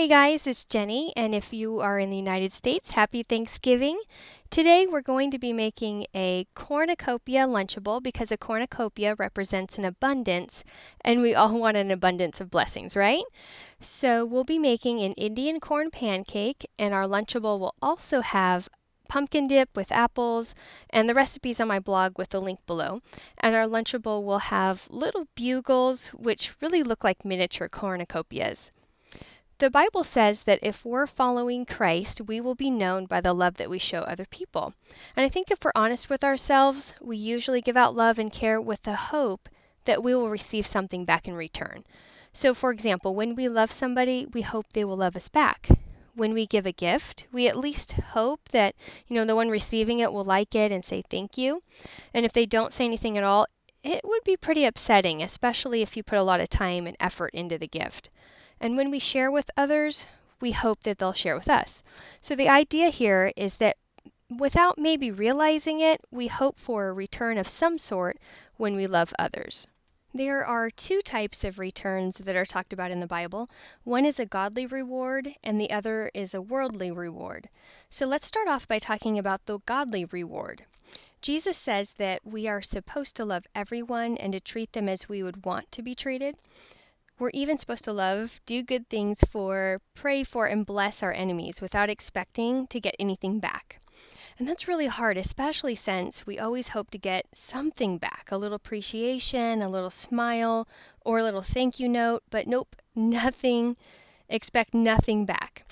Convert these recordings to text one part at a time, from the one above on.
Hey guys, it's Jenny, and if you are in the United States, happy Thanksgiving. Today we're going to be making a cornucopia Lunchable because a cornucopia represents an abundance, and we all want an abundance of blessings, right? So we'll be making an Indian corn pancake, and our Lunchable will also have pumpkin dip with apples, and the recipe's on my blog with the link below. And our Lunchable will have little bugles, which really look like miniature cornucopias. The Bible says that if we're following Christ, we will be known by the love that we show other people. And I think if we're honest with ourselves, we usually give out love and care with the hope that we will receive something back in return. So, for example, when we love somebody, we hope they will love us back. When we give a gift, we at least hope that, the one receiving it will like it and say thank you. And if they don't say anything at all, it would be pretty upsetting, especially if you put a lot of time and effort into the gift. And when we share with others, we hope that they'll share with us. So the idea here is that without maybe realizing it, we hope for a return of some sort when we love others. There are two types of returns that are talked about in the Bible. One is a godly reward, and the other is a worldly reward. So let's start off by talking about the godly reward. Jesus says that we are supposed to love everyone and to treat them as we would want to be treated. We're even supposed to love, do good things for, pray for, and bless our enemies without expecting to get anything back. And that's really hard, especially since we always hope to get something back, a little appreciation, a little smile, or a little thank you note, but nope, nothing, expect nothing back.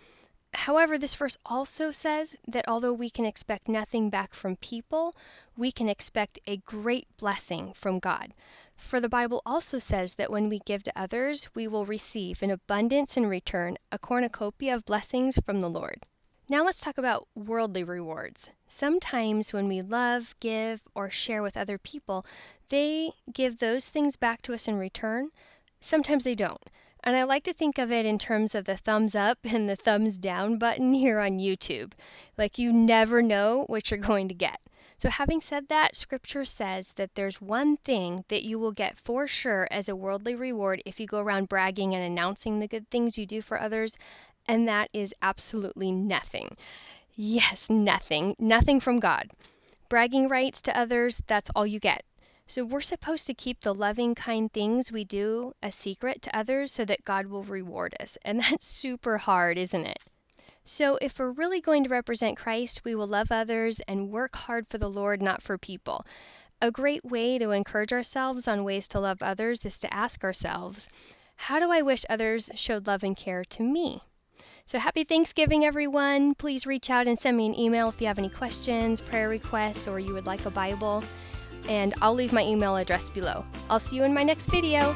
However, this verse also says that although we can expect nothing back from people, we can expect a great blessing from God. For the Bible also says that when we give to others, we will receive in abundance in return a cornucopia of blessings from the Lord. Now let's talk about worldly rewards. Sometimes when we love, give, or share with other people, they give those things back to us in return. Sometimes they don't. And I like to think of it in terms of the thumbs up and the thumbs down button here on YouTube. Like you never know what you're going to get. So having said that, Scripture says that there's one thing that you will get for sure as a worldly reward if you go around bragging and announcing the good things you do for others, and that is absolutely nothing. Yes, nothing. Nothing from God. Bragging rights to others, that's all you get. So we're supposed to keep the loving, kind things we do a secret to others so that God will reward us. And that's super hard, isn't it? So if we're really going to represent Christ, we will love others and work hard for the Lord, not for people. A great way to encourage ourselves on ways to love others is to ask ourselves, how do I wish others showed love and care to me? So happy Thanksgiving, everyone. Please reach out and send me an email if you have any questions, prayer requests, or you would like a Bible. And I'll leave my email address below. I'll see you in my next video.